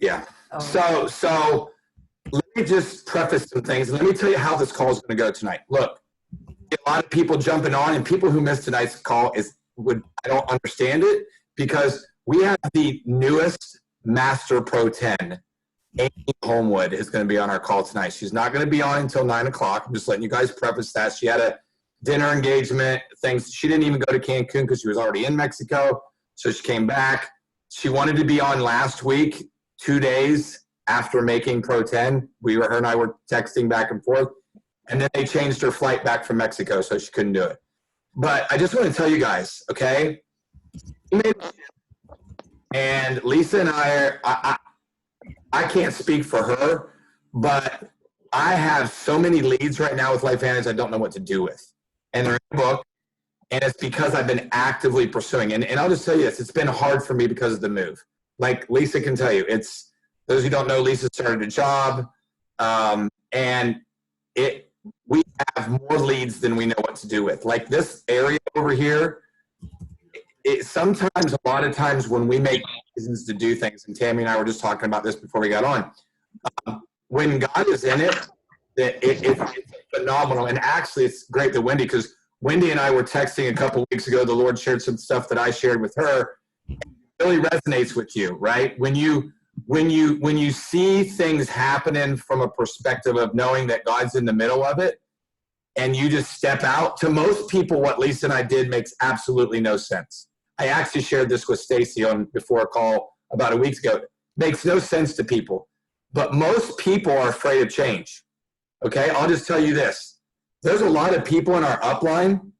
Yeah. Oh. So let me just preface some things, and let me tell you how this call is going to go tonight. Look, a lot of people jumping on, and people who missed tonight's call I don't understand it, because we have the newest Master Pro 10. Amy Holmwood is going to be on our call tonight. She's not going to be on until 9 o'clock. I'm just letting you guys preface that. She had a dinner engagement, things. She didn't even go to Cancun because she was already in Mexico. So she came back. She wanted to be on last week, 2 days after making Pro 10. Her and I were texting back and forth. And then they changed her flight back from Mexico, so she couldn't do it. But I just want to tell you guys, okay? And Lisa and I can't speak for her, but I have so many leads right now with LifeVantage I don't know what to do with. And they're in the book, and it's because I've been actively pursuing. And I'll just tell you this, it's been hard for me because of the move. Like Lisa can tell you, those who don't know, Lisa started a job, and we have more leads than we know what to do with. Like this area over here, sometimes, a lot of times when we make decisions to do things, and Tammy and I were just talking about this before we got on, when God is in it, it's phenomenal. And actually, it's great that because Wendy and I were texting a couple weeks ago. The Lord shared some stuff that I shared with her. It really resonates with you, right? When you see things happening from a perspective of knowing that God's in the middle of it, and you just step out, to most people, what Lisa and I did makes absolutely no sense. I actually shared this with Stacy before a call about a week ago. It makes no sense to people. But most people are afraid of change. Okay, I'll just tell you this. There's a lot of people in our upline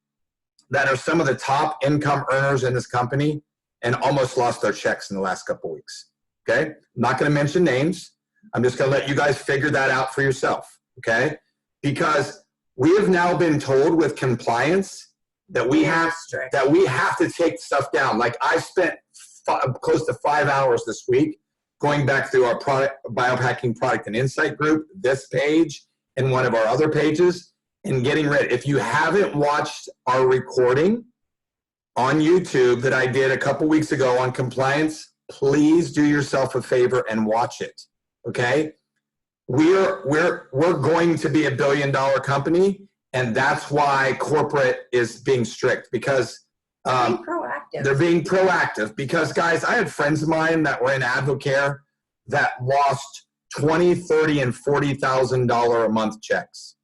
that are some of the top income earners in this company and almost lost their checks in the last couple of weeks. Okay, I'm not going to mention names. I'm just going to let you guys figure that out for yourself. Okay, because we have now been told with compliance that we have to take stuff down. Like I spent close to 5 hours this week going back through our biohacking product and insight group, this page, and one of our other pages, and getting rid. If you haven't watched our recording on YouTube that I did a couple weeks ago on compliance, please do yourself a favor and watch it. Okay, we're going to be $1 billion company, and that's why corporate is being strict, because they're being proactive. Because guys, I had friends of mine that were in AdvoCare that lost $20,000, $30,000, and $40,000 a month checks.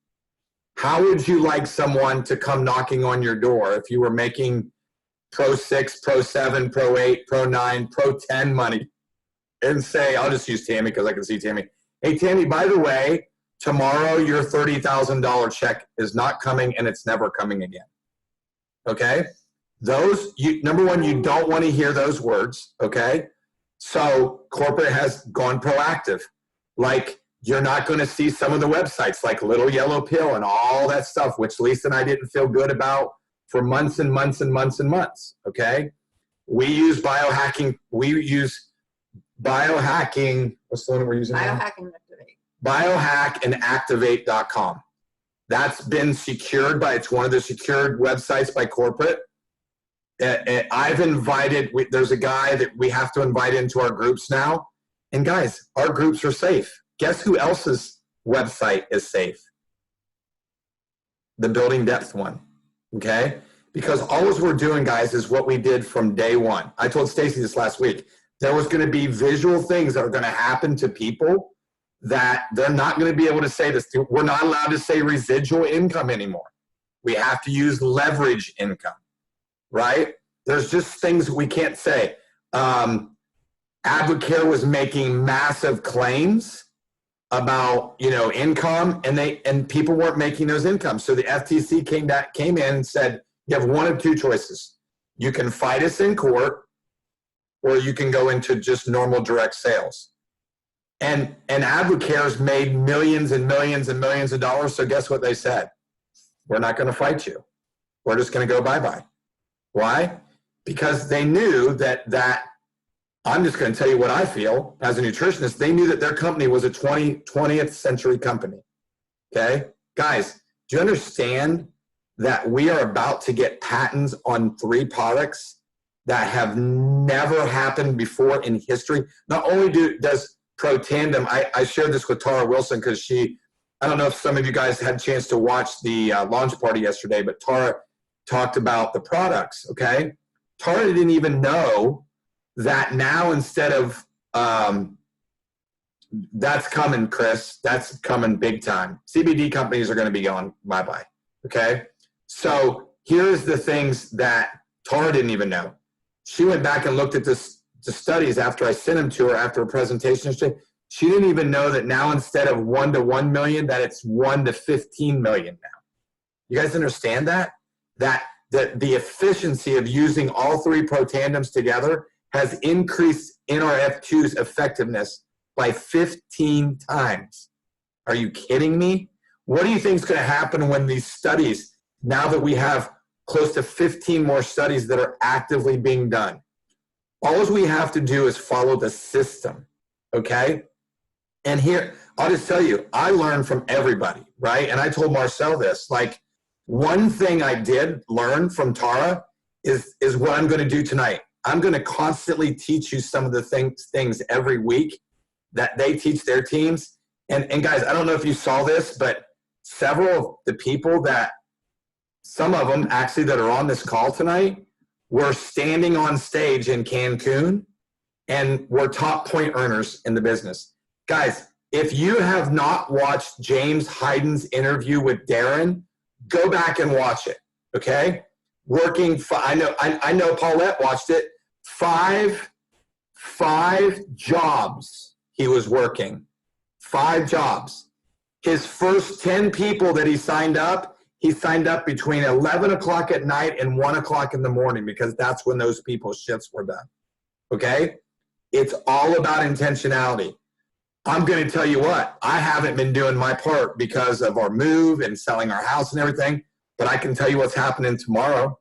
How would you like someone to come knocking on your door if you were making Pro 6, Pro 7, Pro 8, Pro 9, Pro 10 money, and say, I'll just use Tammy because I can see Tammy. Hey, Tammy, by the way, tomorrow your $30,000 check is not coming, and it's never coming again. Okay? Number one, you don't want to hear those words, okay? So corporate has gone proactive. Like, you're not going to see some of the websites like Little Yellow Pill and all that stuff, which Lisa and I didn't feel good about for months and months and months and months, okay? We use biohacking. We use biohacking. What's the one we're using now? Biohack and Activate. Biohack and Activate.com. That's been secured it's one of the secured websites by corporate. I've invited, there's a guy that we have to invite into our groups now. And guys, our groups are safe. Guess who else's website is safe? The Building Depth one, okay? Because all we're doing, guys, is what we did from day one. I told Stacy this last week. There was going to be visual things that are going to happen to people that they're not going to be able to say this. We're not allowed to say residual income anymore. We have to use leverage income, right? There's just things we can't say. AdvoCare was making massive claims about, income, and people weren't making those incomes. So the FTC came in and said, you have one of two choices. You can fight us in court, or you can go into just normal direct sales. And AdvoCare's made millions and millions and millions of dollars. So guess what they said? We're not going to fight you. We're just going to go bye-bye. Why? Because they knew that I'm just going to tell you what I feel as a nutritionist. They knew that their company was a 20th century company. Okay? Guys, do you understand that we are about to get patents on 3 products that have never happened before in history? Not only does Pro Tandem, I shared this with Tara Wilson because I don't know if some of you guys had a chance to watch the launch party yesterday, but Tara talked about the products, okay? Tara didn't even know that now instead of, that's coming, Chris. That's coming big time. CBD companies are going to be going bye-bye, okay? So here's the things that Tara didn't even know. She went back and looked at the studies after I sent them to her after a presentation. She didn't even know that now instead of 1 to 1 million, that it's 1 to 15 million now. You guys understand that? That the efficiency of using all 3 Pro Tandems together has increased NRF2's effectiveness by 15 times. Are you kidding me? What do you think is going to happen when these studies, now that we have close to 15 more studies that are actively being done? All we have to do is follow the system, okay? And here, I'll just tell you, I learned from everybody, right? And I told Marcel this, like, one thing I did learn from Tara is what I'm going to do tonight. I'm going to constantly teach you some of the things every week that they teach their teams. And guys, I don't know if you saw this, but several of the people some of them actually that are on this call tonight were standing on stage in Cancun and were top point earners in the business. Guys, if you have not watched James Hyden's interview with Darren, go back and watch it, okay? I know Paulette watched it. Five jobs he was working. 5 jobs. His first 10 people that he signed up between 11 o'clock at night and 1 o'clock in the morning because that's when those people's shifts were done, okay? It's all about intentionality. I'm going to tell you what, I haven't been doing my part because of our move and selling our house and everything, but I can tell you what's happening tomorrow.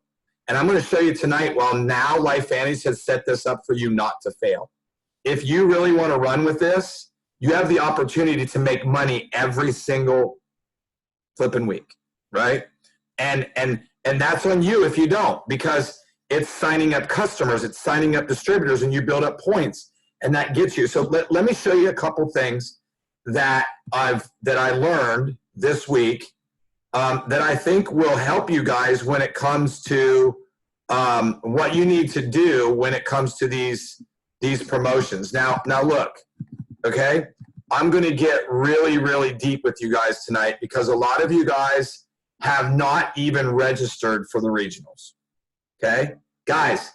And I'm going to show you tonight, well, now LifeVantage has set this up for you not to fail. If you really want to run with this, you have the opportunity to make money every single flipping week, right? And that's on you if you don't, because it's signing up customers, it's signing up distributors, and you build up points. And that gets you. So let me show you a couple things that I learned this week that I think will help you guys when it comes to what you need to do when it comes to these promotions. Now look, okay? I'm going to get really, really deep with you guys tonight because a lot of you guys have not even registered for the regionals, okay? Guys,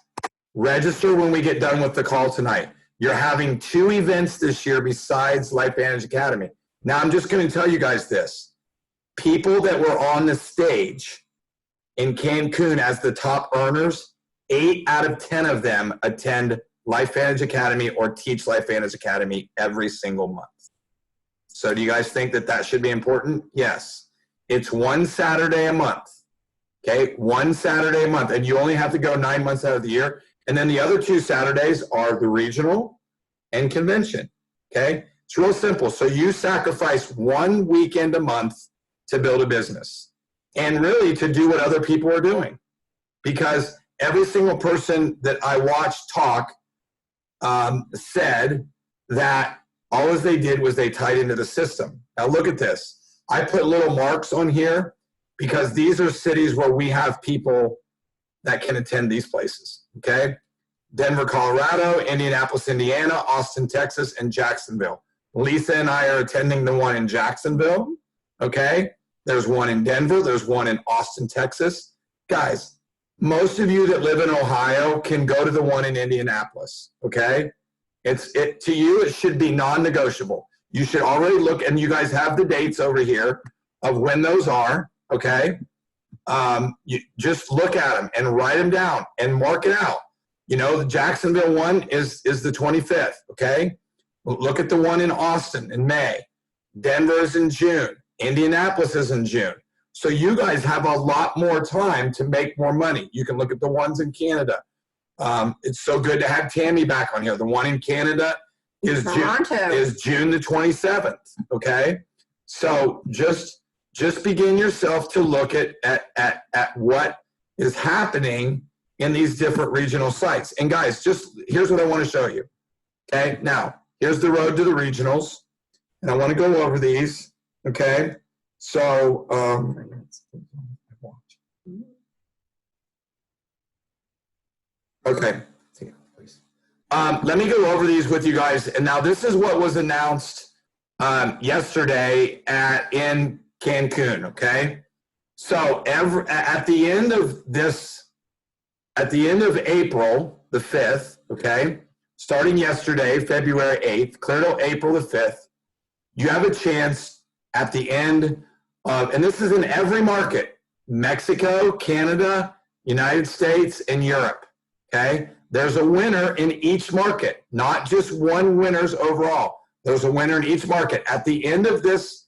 register when we get done with the call tonight. You're having 2 events this year besides LifeVantage Academy. Now, I'm just going to tell you guys this. People that were on the stage in Cancun as the top earners, 8 out of 10 of them attend LifeVantage Academy or teach LifeVantage Academy every single month. So do you guys think that should be important? Yes. It's 1 Saturday a month. Okay, 1 Saturday a month. And you only have to go 9 months out of the year. And then the other 2 Saturdays are the regional and convention, okay? It's real simple. So you sacrifice 1 weekend a month to build a business and really to do what other people are doing. Because every single person that I watched talk said that all they did was they tied into the system. Now look at this. I put little marks on here because these are cities where we have people that can attend these places, okay? Denver, Colorado, Indianapolis, Indiana, Austin, Texas, and Jacksonville. Lisa and I are attending the one in Jacksonville, okay? There's one in Denver. There's one in Austin, Texas. Guys, most of you that live in Ohio can go to the one in Indianapolis, okay? To you, it should be non-negotiable. You should already look, and you guys have the dates over here of when those are, okay? You just look at them and write them down and mark it out. You know, the Jacksonville one is the 25th, okay? Look at the one in Austin in May. Denver is in June. Indianapolis is in June. So you guys have a lot more time to make more money. You can look at the ones in Canada. It's so good to have Tammy back on here. The one in Canada is June the 27th, okay? So just begin yourself to look at what is happening in these different regional sites. And guys, here's what I want to show you, okay? Now, Here's the road to the regionals. And I want to go over these, okay? So, okay. Let me go over these with you guys. And now this is what was announced yesterday in Cancun, okay? So at the end of April the 5th, okay, starting yesterday, February 8th, clear till April the 5th, you have a chance at the end of, and this is in every market, Mexico, Canada, United States, and Europe, okay? There's a winner in each market, not just one winners overall. There's a winner in each market. At the end of this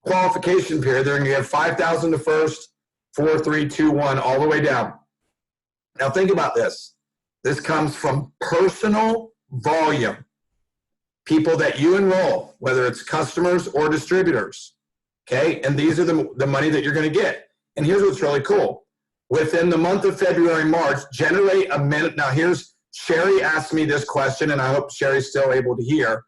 qualification period, they're going to give 5,000 to first, 4, 3, 2, 1, all the way down. Now think about this. This comes from personal volume. People that you enroll, whether it's customers or distributors, okay? And these are the money that you're going to get. And here's what's really cool. Within the month of February, March, generate a minute. Now here's, Sherry asked me this question, and I hope Sherry's still able to hear.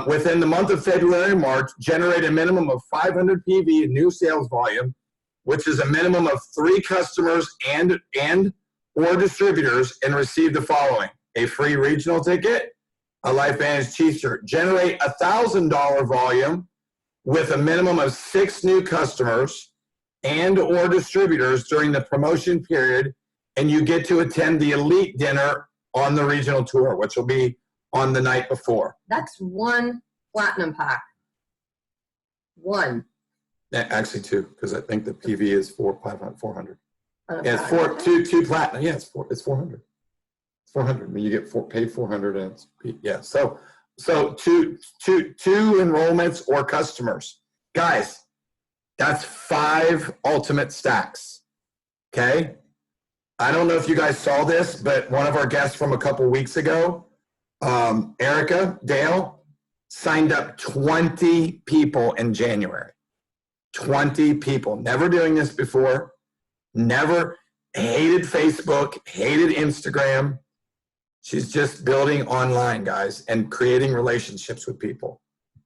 Within the month of February and March, generate a minimum of 500 PV in new sales volume, which is a minimum of 3 customers and or distributors, and receive the following: a free regional ticket, a LifeVantage t-shirt. Generate $1,000 volume with a minimum of 6 new customers and or distributors during the promotion period, and you get to attend the Elite dinner on the regional tour, which will be on the night before. That's 1 platinum pack. 1. Yeah, actually 2, because I think the PV is 400. Yeah, it's 2 platinum. Yeah, it's 400. It's 400. I mean, you get paid 400, and it's, yeah. So two enrollments or customers, guys. That's 5 ultimate stacks. Okay. I don't know if you guys saw this, but one of our guests from a couple weeks ago, Erica Dale, signed up 20 people in January. 20 people. Never doing this before. Never. Hated Facebook, hated Instagram. She's just building online, guys, and creating relationships with people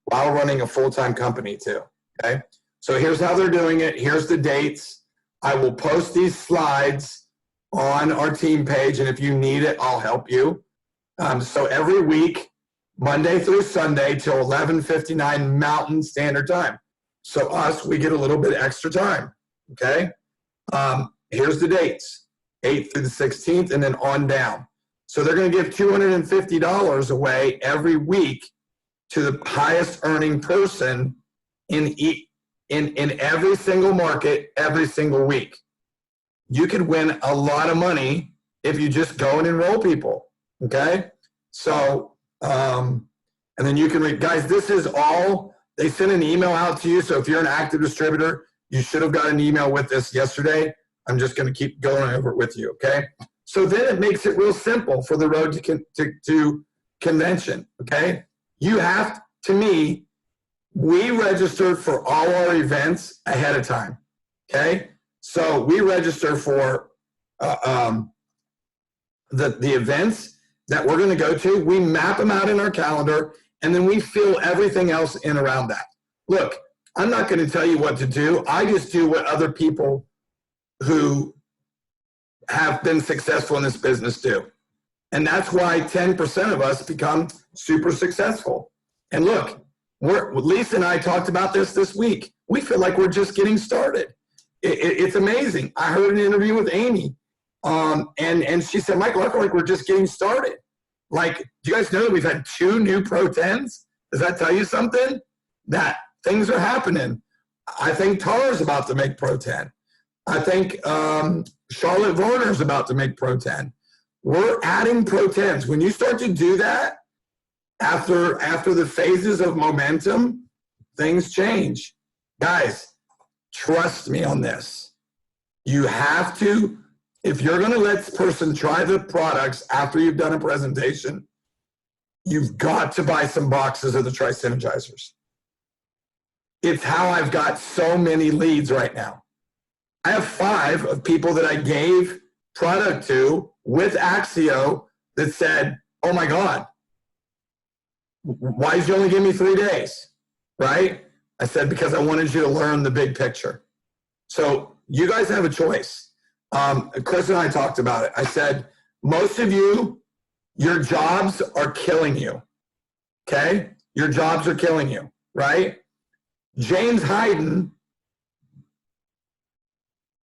while running a full-time company too, okay? So here's how they're doing it. Here's the dates. I will post these slides on our team page, and if you need it, I'll help you. So every week, Monday through Sunday till 11:59 Mountain Standard Time. So we get a little bit extra time, okay? Here's the dates, 8th through the 16th, and then on down. So they're going to give $250 away every week to the highest earning person in every single market every single week. You could win a lot of money if you just go and enroll people, okay? So, and then you can read, guys, this is all, they sent an email out to you. So if you're an active distributor, you should have got an email with this yesterday. I'm just going to keep going over it with you, okay? So then it makes it real simple for the road to convention, okay? You have, to me, we registered for all our events ahead of time, okay? So we register for the events that we're going to go to. We map them out in our calendar, and then we fill everything else in around that. Look, I'm not going to tell you what to do. I just do what other people who have been successful in this business do. And that's why 10% of us become super successful. And look, Lisa and I talked about this week. We feel like we're just getting started. It's amazing. I heard an interview with Amy, and she said, Michael, I feel like we're just getting started. Like, do you guys know that we've had 2 new Pro10s? Does that tell you something? That things are happening. I think Tara's about to make Pro10. I think Charlotte Varner's about to make Pro10. We're adding Pro10s. When you start to do that, after the phases of momentum, things change. Guys, trust me on this. You have to, if you're going to let this person try the products after you've done a presentation, you've got to buy some boxes of the Tri-Synergizers. It's how I've got so many leads right now. I have 5 of people that I gave product to with Axio that said, oh my God, why did you only give me 3 days? Right? I said, because I wanted you to learn the big picture. So you guys have a choice. Chris and I talked about it. I said, most of you, your jobs are killing you. Okay? Your jobs are killing you, right? James Hyden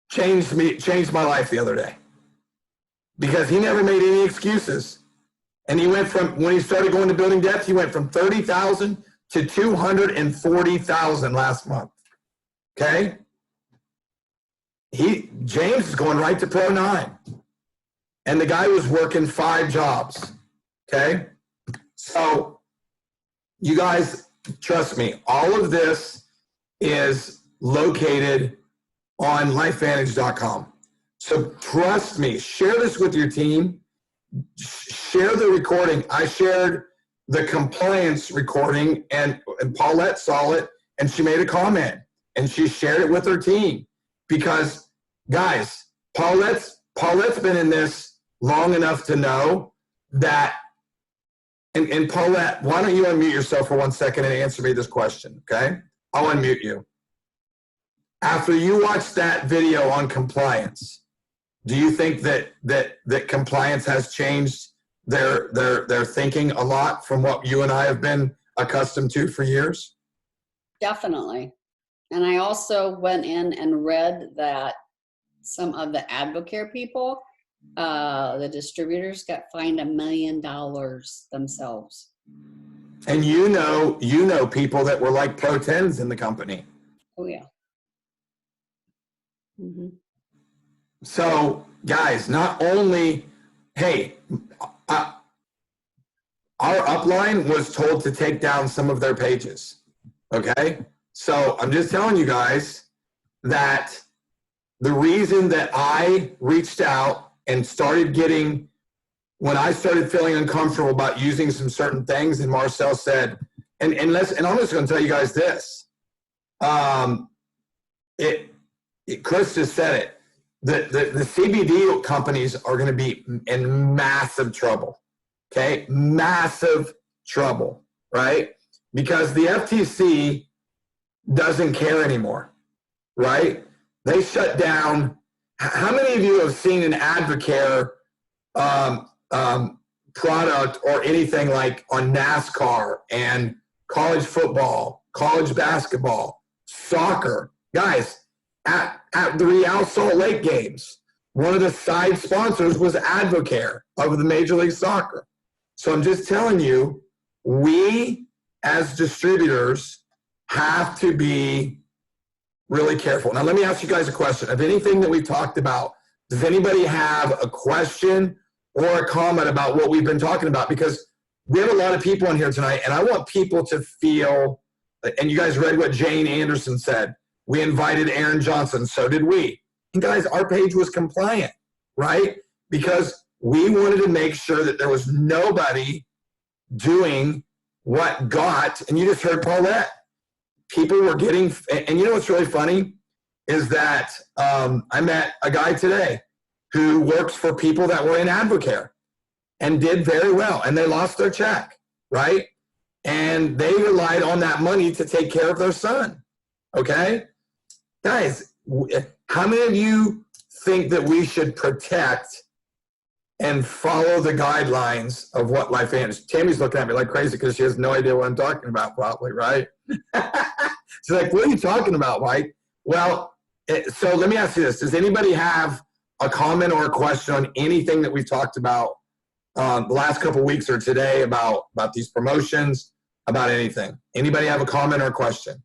changed my life the other day because he never made any excuses. And he went from, when he started going to building depth, he went from 30,000 to 240,000 last month. Okay? James is going right to Pro9. And the guy was working 5 jobs. Okay? So you guys, trust me, all of this is located on LifeVantage.com. So trust me, share this with your team. Share the recording. I shared the compliance recording, and Paulette saw it, and she made a comment, and she shared it with her team. Because, guys, Paulette's been in this long enough to know that, and Paulette, why don't you unmute yourself for 1 second and answer me this question, okay? I'll unmute you. After you watch that video on compliance, do you think that compliance has changed their thinking a lot from what you and I have been accustomed to for years? Definitely. And I also went in and read that some of the Advocare people, the distributors, got fined $1 million themselves. And you know people that were like Pro10s in the company. Oh yeah. Mm-hmm. So, guys, not only, hey, our upline was told to take down some of their pages, okay? So I'm just telling you guys that the reason that I reached out and started getting, when I started feeling uncomfortable about using some certain things, and Marcel said, and I'm just going to tell you guys this, Chris just said it. The CBD companies are going to be in massive trouble, okay? Massive trouble, right? Because the FTC doesn't care anymore, right? They shut down. How many of you have seen an Advocare product or anything like on NASCAR and college football, college basketball, soccer? Guys, at the Real Salt Lake games, one of the side sponsors was Advocare of the Major League Soccer. So I'm just telling you, we as distributors have to be really careful. Now, let me ask you guys a question. Of anything that we've talked about, does anybody have a question or a comment about what we've been talking about? Because we have a lot of people in here tonight, and I want people to feel, and you guys read what Jane Anderson said. We invited Aaron Johnson, so did we. And guys, our page was compliant, right? Because we wanted to make sure that there was nobody doing what got, and you just heard Paulette, people were getting, and you know what's really funny is that I met a guy today who works for people that were in Advocare and did very well, and they lost their check, right? And they relied on that money to take care of their son, okay? Guys, how many of you think that we should protect and follow the guidelines of what LifeVantage? Tammy's looking at me like crazy because she has no idea what I'm talking about, probably, right? She's like, what are you talking about, Mike? Well, so let me ask you this. Does anybody have a comment or a question on anything that we've talked about the last couple of weeks or today about these promotions, about anything? Anybody have a comment or a question?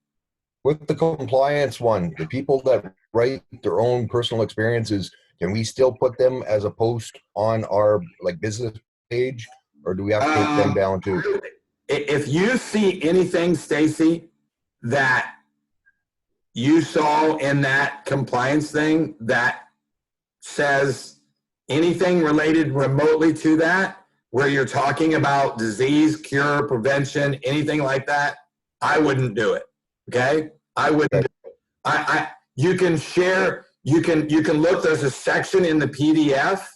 With the compliance one, the people that write their own personal experiences, can we still put them as a post on our business page, or do we have to take them down too? If you see anything, Stacy, that you saw in that compliance thing that says anything related remotely to that, where you're talking about disease, cure, prevention, anything like that, I wouldn't do it. Okay, I wouldn't. Do it. You can share. You can look. There's a section in the PDF.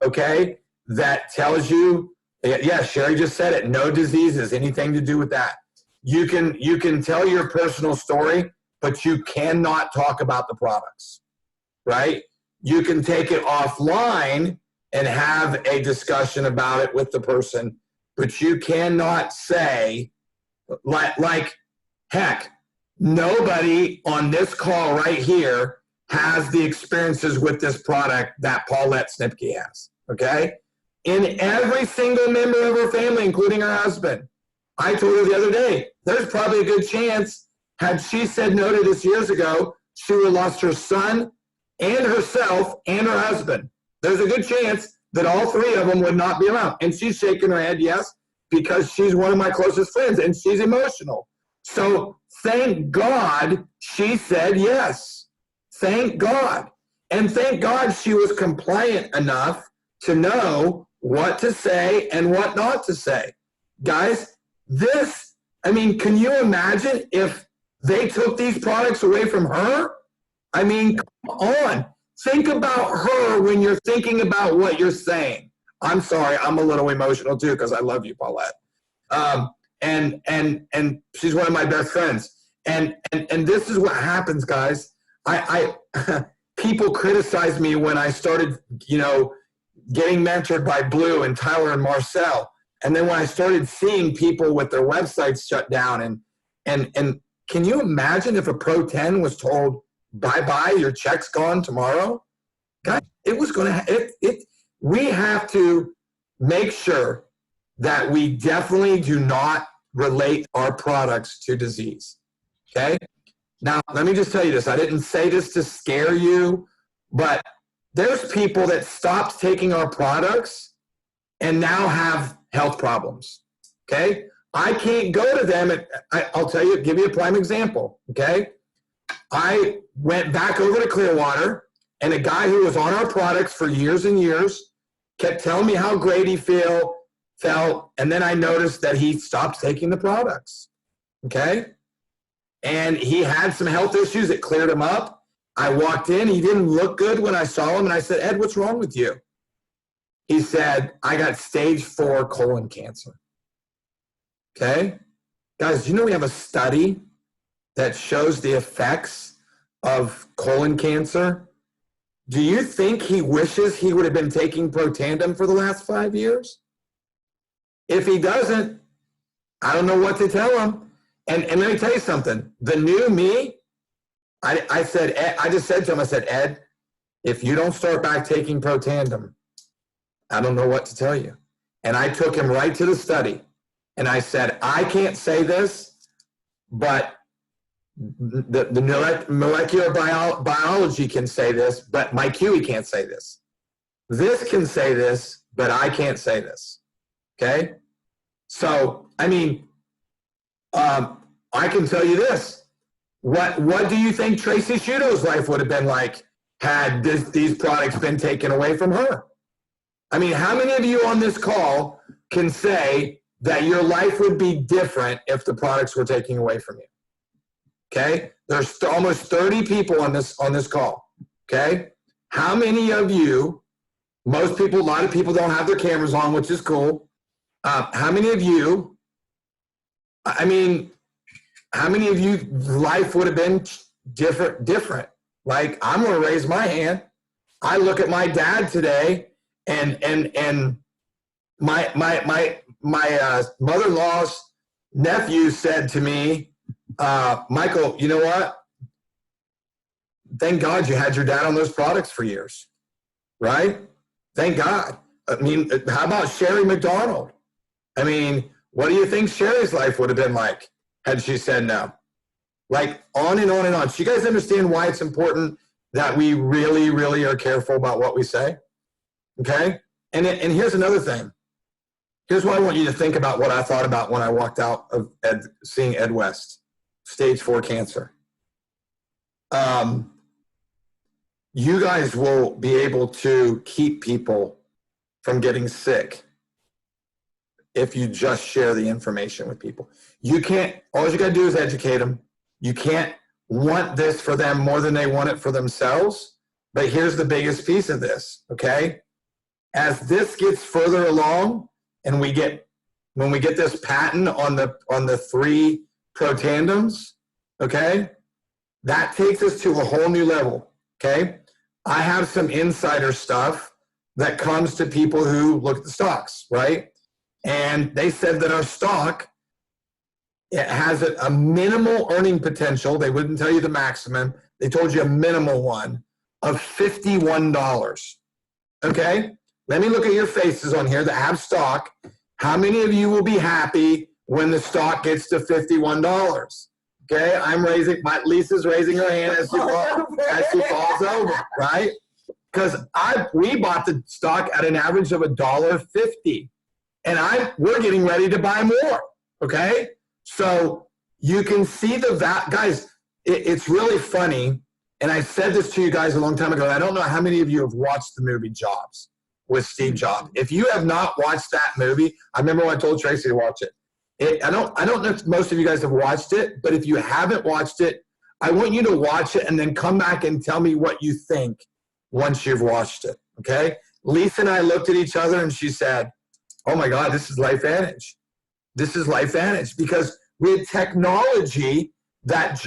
Okay, that tells you Yeah, Sherry just said it. No diseases, anything to do with that. You can tell your personal story, but you cannot talk about the products, right? You can take it offline and have a discussion about it with the person, but you cannot say, like heck, nobody on this call right here has the experiences with this product that Paulette Snipke has, okay? In every single member of her family, including her husband. I told her the other day, there's probably a good chance, had she said no to this years ago, she would have lost her son and herself and her husband. There's a good chance that all three of them would not be around. And she's shaking her head, yes, because she's one of my closest friends and she's emotional. So thank God she said yes. Thank God. And thank God she was compliant enough to know what to say and what not to say. Guys, can you imagine if they took these products away from her? I mean, come on. Think about her when you're thinking about what you're saying. I'm sorry, I'm a little emotional too because I love you, Paulette. And she's one of my best friends. And this is what happens, guys. I people criticize me when I started, getting mentored by Blue and Tyler and Marcel. And then when I started seeing people with their websites shut down and can you imagine if a Pro10 was told, bye-bye, your check's gone tomorrow? God, it was going to, we have to make sure that we definitely do not relate our products to disease, okay? Now, let me just tell you this. I didn't say this to scare you, but there's people that stopped taking our products and now have health problems, okay? I can't go to them. I'll tell you, give you a prime example, okay? I went back over to Clearwater, and a guy who was on our products for years and years kept telling me how great he felt, and then I noticed that he stopped taking the products, okay? And he had some health issues that cleared him up. I walked in, he didn't look good when I saw him, and I said, Ed, what's wrong with you? He said, I got stage 4 colon cancer. Okay? Guys, do you know we have a study that shows the effects of colon cancer? Do you think he wishes he would have been taking Pro10 for the last 5 years? If he doesn't, I don't know what to tell him. And let me tell you something. The new me, I said, Ed, I just said to him, I said, Ed, if you don't start back taking Pro10, I don't know what to tell you. And I took him right to the study. And I said, I can't say this, but the molecular biology can say this, but my QE can't say this. This can say this, but I can't say this. Okay? So, I can tell you this. What do you think Tracy Shudo's life would have been like had these products been taken away from her? How many of you on this call can say that your life would be different if the products were taken away from you? Okay? There's almost 30 people on this call. Okay? How many of you, a lot of people don't have their cameras on, which is cool. How many of you, life would have been different? Like, I'm going to raise my hand. I look at my dad today, and my mother-in-law's nephew said to me, Michael, you know what? Thank God you had your dad on those products for years, right? Thank God. How about Sherry McDonald? What do you think Sherry's life would have been like had she said no? Like, on and on and on. So you guys understand why it's important that we really, really are careful about what we say? Okay? And here's another thing. Here's what I want you to think about what I thought about when I walked out of seeing Ed West, stage 4 cancer. You guys will be able to keep people from getting sick if you just share the information with people. You can't, all you gotta do is educate them. You can't want this for them more than they want it for themselves. But here's the biggest piece of this, okay? As this gets further along, and when we get this patent on the 3 Pro tandems, okay, that takes us to a whole new level. Okay, I have some insider stuff that comes to people who look at the stocks, right? And they said that our stock, it has a minimal earning potential. They wouldn't tell you the maximum. They told you a minimal one of $51. Okay? Let me look at your faces on here that have stock. How many of you will be happy when the stock gets to $51? Okay? Lisa's raising her hand as she falls over, right? Because we bought the stock at an average of $1.50. And we're getting ready to buy more, okay? So you can see guys, it's really funny, and I said this to you guys a long time ago, and I don't know how many of you have watched the movie Jobs with Steve Jobs. If you have not watched that movie, I remember when I told Tracy to watch it. I don't know if most of you guys have watched it, but if you haven't watched it, I want you to watch it and then come back and tell me what you think once you've watched it, okay? Lisa and I looked at each other, and she said, oh my God, this is LifeVantage. This is LifeVantage, because we had technology that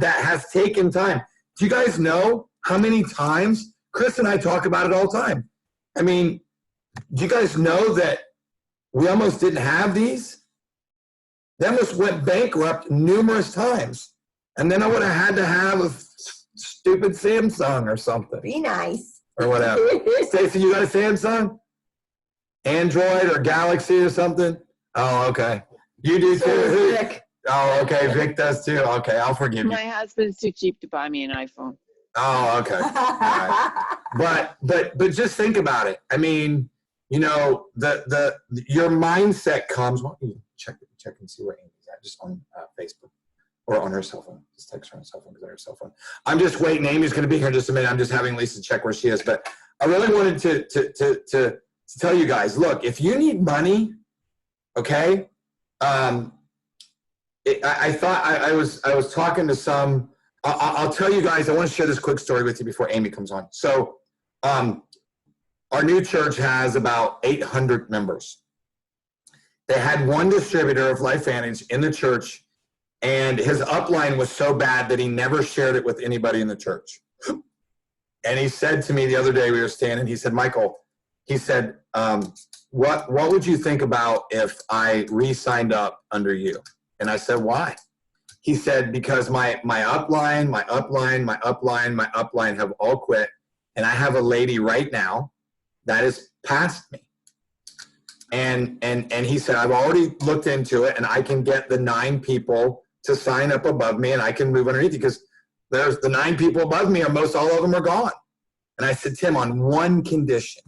has taken time. Do you guys know how many times Chris and I talk about it all the time? I mean, do you guys know that we almost didn't have these? They almost went bankrupt numerous times. And then I would have had to have a stupid Samsung or something. Be nice. Or whatever. Stacey, you got a Samsung? Android or Galaxy or something? Oh, okay. You do too? Vic. Oh, okay. Vic does too. Okay, I'll forgive you. My husband's too cheap to buy me an iPhone. Oh, okay. All right. But just think about it. I mean, you know, your mindset comes. Why don't you check and see where Amy's at? Just on Facebook or on her cell phone. Just text her on her cell phone because I have her cell phone. I'm just waiting. Amy's going to be here in just a minute. I'm just having Lisa check where she is. But I really wanted to tell you guys, look, if you need money, okay, I thought I was talking to some, I'll tell you guys, I want to share this quick story with you before Amy comes on. So our new church has about 800 members. They had one distributor of LifeVantage in the church, and his upline was so bad that he never shared it with anybody in the church. And he said to me the other day, we were standing, he said, Michael, he said, what would you think about if I re-signed up under you? And I said, why? He said, because my upline have all quit, and I have a lady right now that is past me. And he said, I've already looked into it, and I can get the 9 people to sign up above me, and I can move underneath you, because there's the 9 people above me, almost all of them are gone. And I said, Tim, on one condition,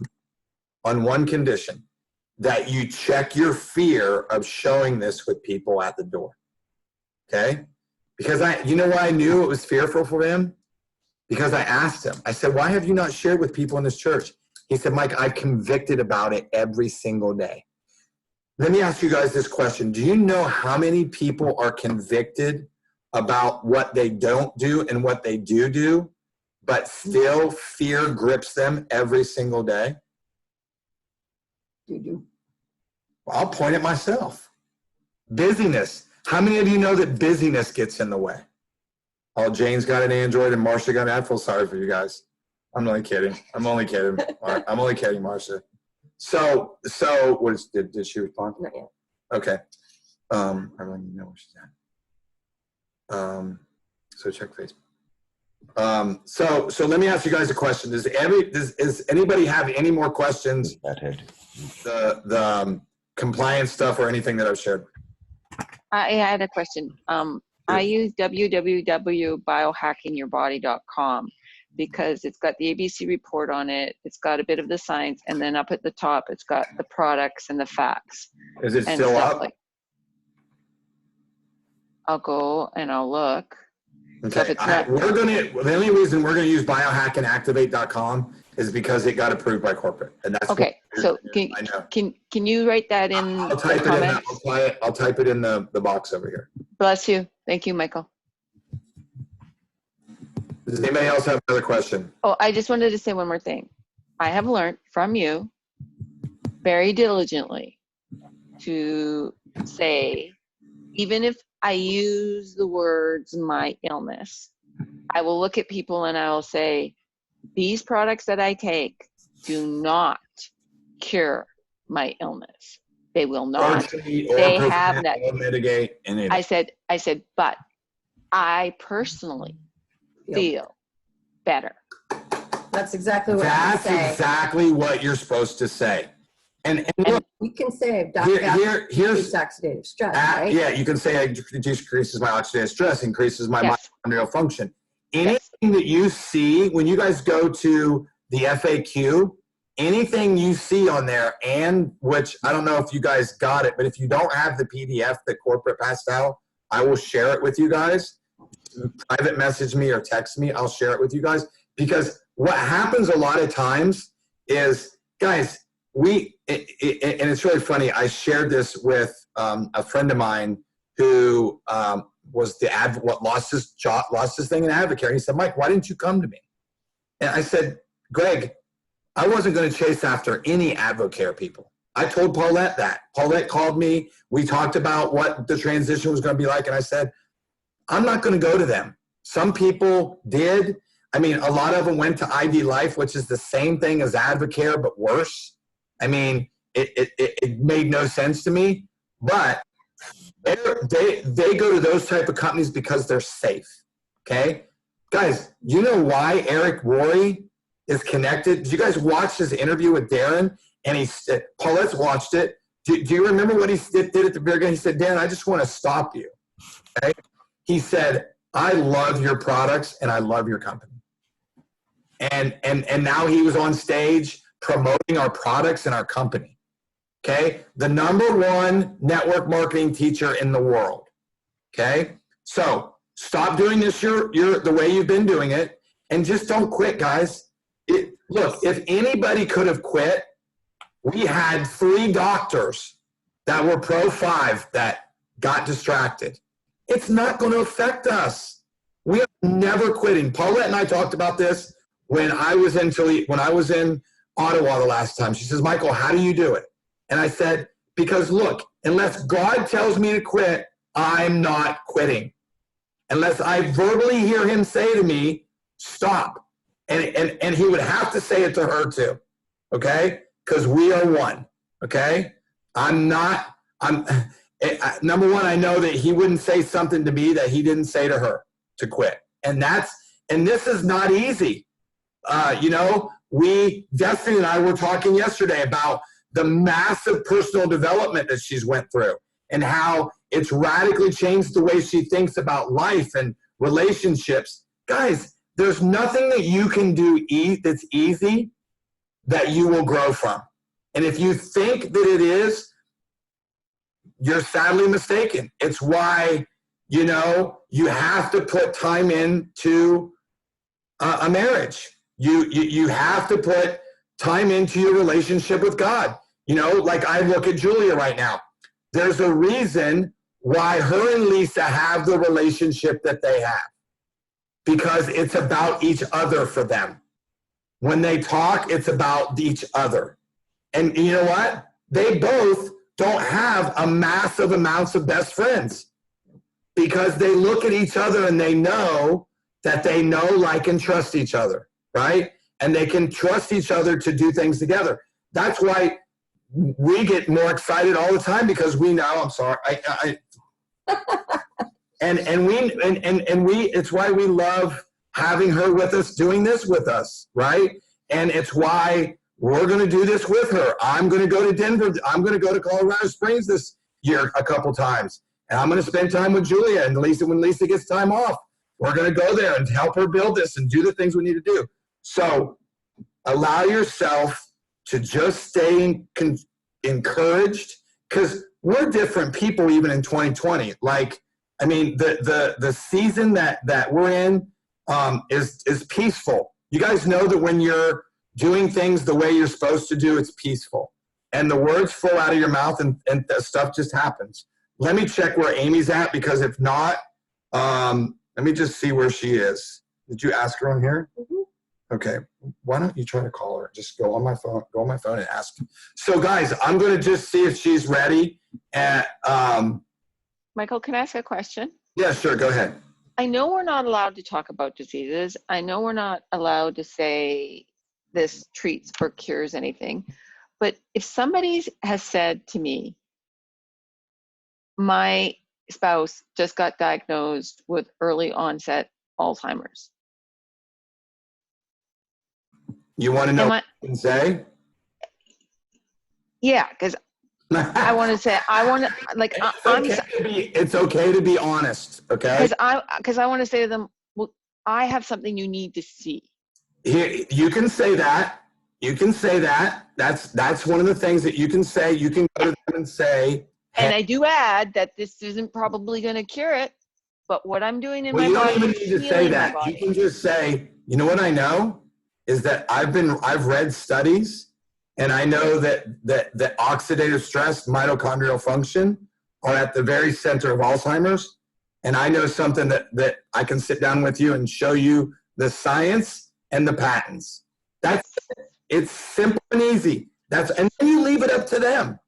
that you check your fear of showing this with people at the door. Okay? Because you know why I knew it was fearful for him? Because I asked him. I said, why have you not shared with people in this church? He said, Mike, I'm convicted about it every single day. Let me ask you guys this question. Do you know how many people are convicted about what they don't do and what they do, but still fear grips them every single day? You. Well, I'll point at myself. Busyness. How many of you know that busyness gets in the way? Oh, Jane's got an Android and Marcia got an. I feel sorry for you guys. I'm only kidding. I'm only kidding, Marcia. So did she respond? Not yet. Okay. I really need to know where she's at. So check Facebook. So let me ask you guys a question. Does anybody have any more questions? The compliance stuff or anything that I've shared? I had a question. I use www.biohackingyourbody.com because it's got the ABC report on it. It's got a bit of the science, and then up at the top, it's got the products and the facts. Is it still up? I'll go and I'll look. Okay. So if it's not, The only reason we're going to use biohackandactivate.com is because it got approved by corporate, and that's okay. So can you write that in I'll the type comments? I'll type it in the box over here. Bless you. Thank you, Michael. Does anybody else have another question? Oh, I just wanted to say one more thing. I have learned from you very diligently to say, even if I use the words my illness, I will look at people and I will say, these products that I take do not cure my illness. They will not. treat or They prevent have that. or mitigate anything. I said, but I personally feel better. That's exactly what That's we say. exactly what you're supposed to say. And look, We can say here's oxidative stress, right? yeah, you can say it decreases my oxidative stress, increases my Yes. mitochondrial function. Yes. Anything that you see when you guys go to the FAQ, anything you see on there, and which I don't know if you guys got it, but if you don't have the PDF that corporate passed out, I will share it with you guys. Private message me or text me. I'll share it with you guys, because what happens a lot of times is, guys, and it's really funny. I shared this with a friend of mine who was lost his job, lost his thing in Advocare. He said, Mike, why didn't you come to me? And I said, Greg, I wasn't going to chase after any Advocare people. I told Paulette that. Paulette called me. We talked about what the transition was going to be like. And I said, I'm not going to go to them. Some people did. I mean, a lot of them went to ID Life, which is the same thing as Advocare, but worse. I mean, it made no sense to me. But they go to those type of companies because they're safe. Okay? Guys, you know why Eric Worre is connected? Did you guys watch his interview with Darren? And Paulette's watched it. Do you remember what he did at the beginning? He said, Darren, I just want to stop you. Okay? He said, I love your products and I love your company. And now he was on stage promoting our products and our company. Okay? The #1 network marketing teacher in the world. Okay? So stop doing this the way you've been doing it, and just don't quit, guys. Look, if anybody could have quit, we had 3 doctors that were Pro 5 that got distracted. It's not going to affect us. We are never quitting. Paulette and I talked about this when I was in Ottawa the last time. She says, Michael, how do you do it? And I said, because look, unless God tells me to quit, I'm not quitting. Unless I verbally hear him say to me, stop. And he would have to say it to her too. Okay? Because we are one. Okay? Number one, I know that he wouldn't say something to me that he didn't say to her to quit. And this is not easy. Destiny and I were talking yesterday about the massive personal development that she's went through and how it's radically changed the way she thinks about life and relationships. Guys, there's nothing that you can do that's easy that you will grow from. And if you think that it is, you're sadly mistaken. It's why, you have to put time into a marriage. You have to put time into your relationship with God. Like I look at Julia right now. There's a reason why her and Lisa have the relationship that they have, because it's about each other for them. When they talk, it's about each other. And you know what? They both don't have a massive amounts of best friends, because they look at each other and they know that they know, like, and trust each other, right? And they can trust each other to do things together. That's why we get more excited all the time, because we know, I'm sorry, it's why we love having her with us, doing this with us, right? And it's why we're going to do this with her. I'm going to go to Denver. I'm going to go to Colorado Springs this year a couple times. And I'm going to spend time with Julia and Lisa when Lisa gets time off. We're going to go there and help her build this and do the things we need to do. So allow yourself to just stay encouraged, because we're different people even in 2020. Like, I mean, the season that we're in is peaceful. You guys know that when you're doing things the way you're supposed to do, it's peaceful. And the words flow out of your mouth and stuff just happens. Let me check where Amy's at, because if not, let me just see where she is. Did you ask her on here? Mm-hmm. Okay. Why don't you try to call her? Just go on my phone and ask. So guys, I'm going to just see if she's ready. And, Michael, can I ask a question? yeah, sure. Go ahead. I know we're not allowed to talk about diseases. I know we're not allowed to say this treats or cures anything. But if somebody has said to me, my spouse just got diagnosed with early onset Alzheimer's. You want to know what you can say? Yeah, because I want to say, It's okay to be honest, okay? Because I want to say to them, well, I have something you need to see. Here, you can say that. You can say that. That's one of the things that you can say. You can go to them and say. And I do add that this isn't probably going to cure it, but what I'm doing in my you body don't even is need to say healing my that. body. You can just say, you know what I know is that I've read studies, and I know that oxidative stress, mitochondrial function are at the very center of Alzheimer's. And I know something that I can sit down with you and show you the science and the patents. It's simple and easy. And then you leave it up to them.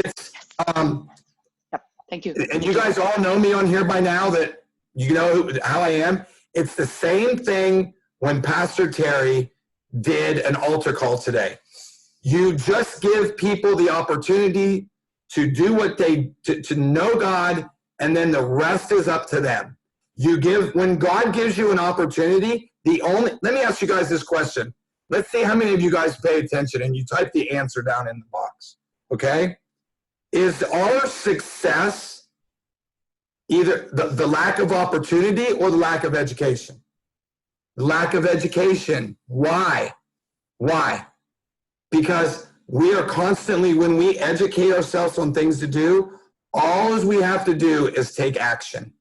It's Yep. Thank you. And you guys all know me on here by now, that you know how I am. It's the same thing when Pastor Terry did an altar call today. You just give people the opportunity to do what to know God, and then the rest is up to them. When God gives you an opportunity, let me ask you guys this question. Let's see how many of you guys pay attention and you type the answer down in the box. Okay? Is our success either the lack of opportunity or the lack of education? The lack of education. Why? Why? Because we are constantly, when we educate ourselves on things to do, all we have to do is take action.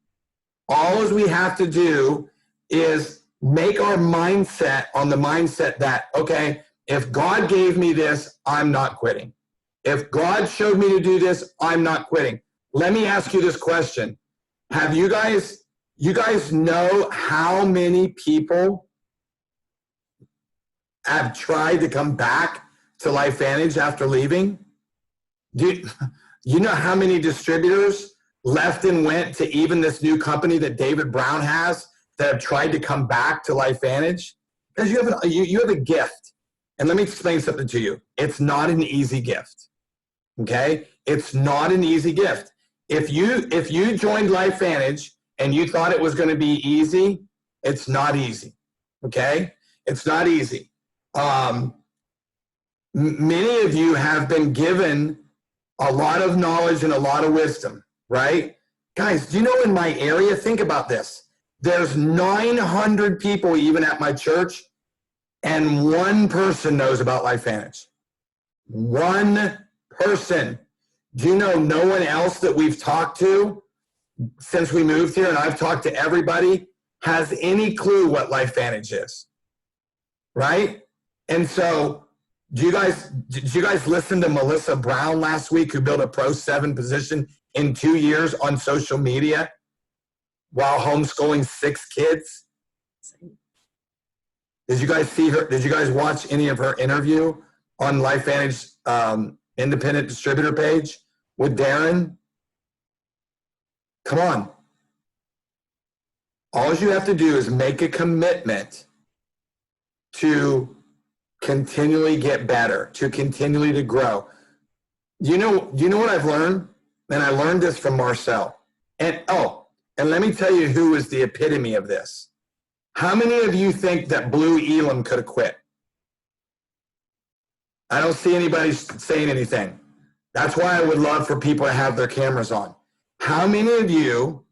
All we have to do is make our mindset on the mindset that, okay, if God gave me this, I'm not quitting. If God showed me to do this, I'm not quitting. Let me ask you this question. Have you guys know how many people have tried to come back to LifeVantage after leaving? Do you know how many distributors left and went to even this new company that David Brown has that have tried to come back to LifeVantage? Because you have a gift. And let me explain something to you. It's not an easy gift. Okay? It's not an easy gift. If you joined LifeVantage and you thought it was going to be easy, it's not easy. Okay? It's not easy. Many of you have been given a lot of knowledge and a lot of wisdom, right? Guys, do you know in my area, think about this. There's 900 people even at my church, and one person knows about LifeVantage. One person. Do you know no one else that we've talked to since we moved here, and I've talked to everybody, has any clue what LifeVantage is? Right? And so, did you guys listen to Melissa Brown last week, who built a Pro10 position in 2 years on social media while homeschooling 6 kids? Did you guys see her? Did you guys watch any of her interview on LifeVantage independent distributor page with Darren? Come on. All you have to do is make a commitment to continually get better, to continually to grow. You know what I've learned? And I learned this from Marcel. And let me tell you who is the epitome of this. How many of you think that Blue Elam could have quit? I don't see anybody saying anything. That's why I would love for people to have their cameras on. How many of you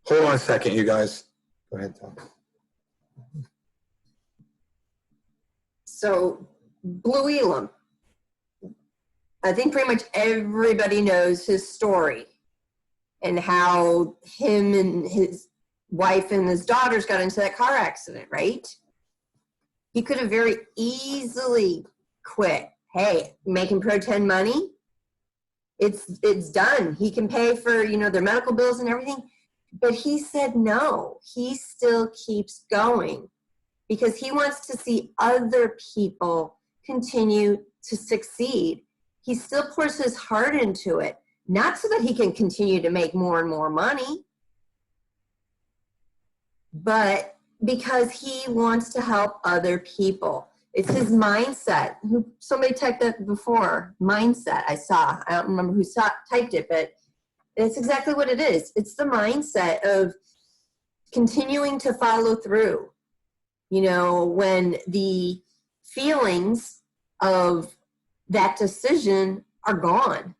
hold on a second, you guys. Go ahead, Tom. So, Blue Elam. I think pretty much everybody knows his story and how him and his wife and his daughters got into that car accident, right? He could have very easily quit. Hey, making Pro10 money? it's done. He can pay for, their medical bills and everything. But he said no. He still keeps going because he wants to see other people continue to succeed. He still pours his heart into it, not so that he can continue to make more and more money, but because he wants to help other people. It's his mindset. Somebody typed that before, mindset, I saw. I don't remember who typed it, but it's exactly what it is. It's the mindset of continuing to follow through. When the feelings of that decision are gone.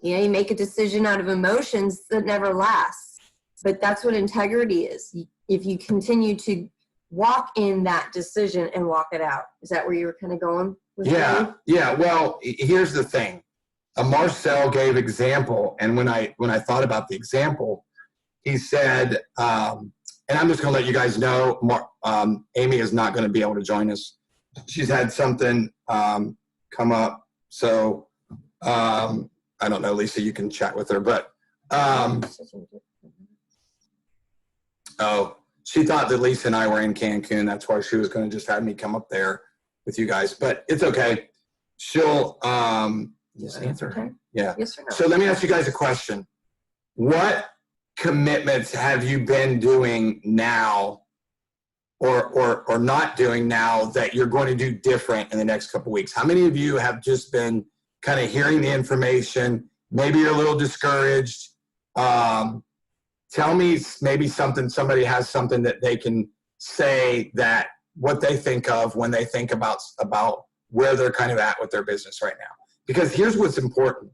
You make a decision out of emotions that never lasts. But that's what integrity is. If you continue to walk in that decision and walk it out. Is that where you were kind of going with that? Yeah. Well, here's the thing. Marcel gave example, and when I thought about the example, he said, and I'm just going to let you guys know, Amy is not going to be able to join us. She's had something come up, so I don't know, Lisa, you can chat with her, but she thought that Lisa and I were in Cancun. That's why she was going to just have me come up there with you guys, but it's okay. She'll just answer her. Okay. Yeah. Yes or no? So let me ask you guys a question. What commitments have you been doing now or not doing now that you're going to do different in the next couple of weeks? How many of you have just been kind of hearing the information? Maybe you're a little discouraged. Tell me maybe somebody has something that they can say that what they think of when they think about where they're kind of at with their business right now. Because here's what's important.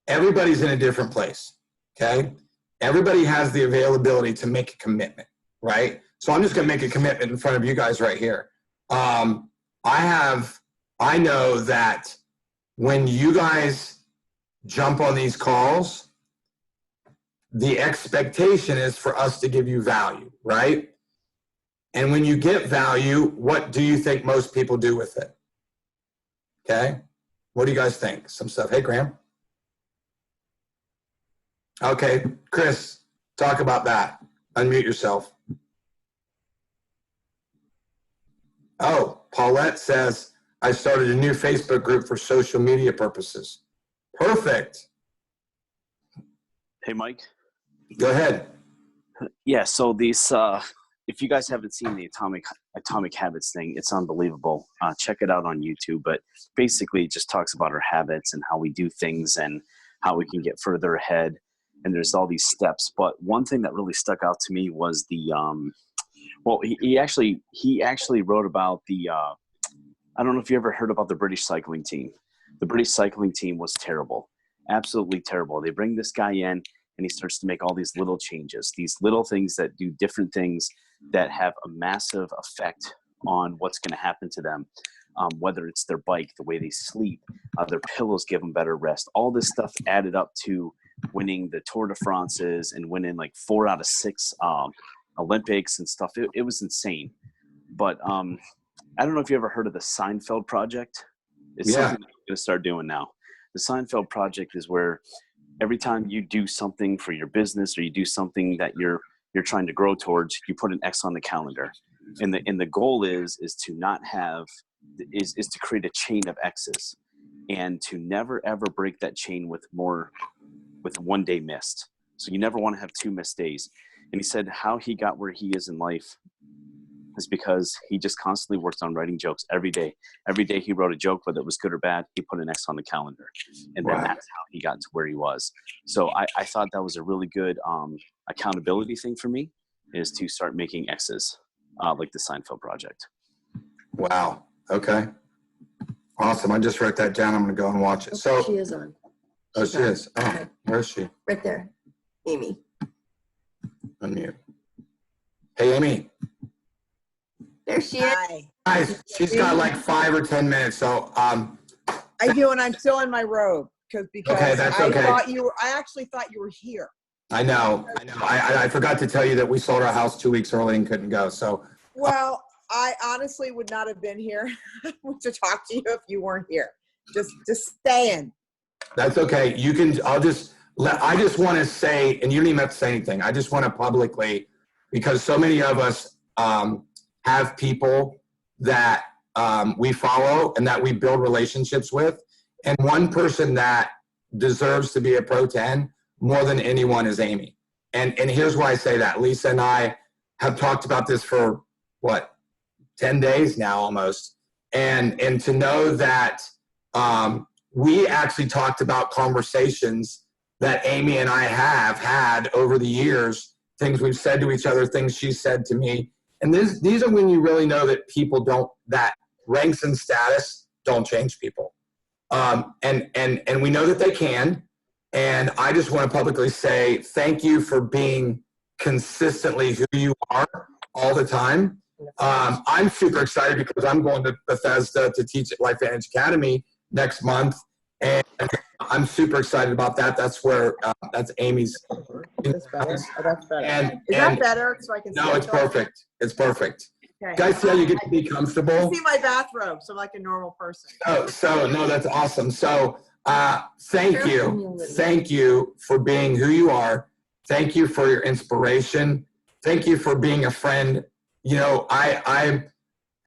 Everybody's in a different place, okay? Everybody has the availability to make a commitment, right? So I'm just going to make a commitment in front of you guys right here. I know that when you guys jump on these calls, the expectation is for us to give you value, right? And when you get value, what do you think most people do with it? Okay? What do you guys think? Some stuff. Hey, Graham. Okay, Chris, talk about that. Unmute yourself. Oh, Paulette says, I started a new Facebook group for social media purposes. Perfect. Hey, Mike. Go ahead. Yeah, so these, if you guys haven't seen the Atomic Habits thing, it's unbelievable. Check it out on YouTube. But basically, it just talks about our habits and how we do things and how we can get further ahead. And there's all these steps. But one thing that really stuck out to me was the, he actually wrote about the, I don't know if you ever heard about the British cycling team. The British cycling team was terrible, absolutely terrible. They bring this guy in, and he starts to make all these little changes, these little things that do different things that have a massive effect on what's going to happen to them, whether it's their bike, the way they sleep, their pillows give them better rest. All this stuff added up to winning the Tour de France's and winning like 4 out of 6 Olympics and stuff. It was insane. But I don't know if you ever heard of the Seinfeld Project. It's something that I'm going to start doing now. The Seinfeld Project is where every time you do something for your business or you do something that you're trying to grow towards, you put an X on the calendar. And the goal is to not have is to create a chain of X's and to never ever break that chain with 1 day missed. So you never want to have 2 missed days. And he said how he got where he is in life is because he just constantly worked on writing jokes every day. Every day he wrote a joke, whether it was good or bad, he put an X on the calendar. And then that's how he got to where he was. So I thought that was a really good accountability thing for me, is to start making X's like the Seinfeld Project. Wow. Okay. Awesome. I just wrote that down. I'm going to go and watch it. So she is on. Oh, she is. Oh, where is she? Right there. Amy. Unmute. Hey, Amy. There she is. Hi. Guys, she's got like 5 or 10 minutes. So, I do, and I'm still in my robe because Okay, that's okay. I actually thought you were here. I know. I forgot to tell you that we sold our house 2 weeks early and couldn't go. So, Well, I honestly would not have been here to talk to you if you weren't here. Just saying. That's okay. You can, I just want to say, and you don't even have to say anything. I just want to publicly, because so many of us have people that we follow and that we build relationships with. And one person that deserves to be a Pro 10 more than anyone is Amy. And here's why I say that. Lisa and I have talked about this for, 10 days now almost. And to know that we actually talked about conversations that Amy and I have had over the years, things we've said to each other, things she said to me. And these are when you really know that people don't, that ranks and status don't change people. And we know that they can. And I just want to publicly say thank you for being consistently who you are all the time. I'm super excited because I'm going to Bethesda to teach at LifeVantage Academy next month. And I'm super excited about that. That's where, that's Amy's. That's better. Oh, that's better. And, Is that better? So I can no, it's perfect. It's perfect. Okay. Guys, see how you get to be comfortable? You see my bathrobe, so I'm like a normal person. So no, that's awesome. So thank you. Thank you for being who you are. Thank you for your inspiration. Thank you for being a friend. You know, I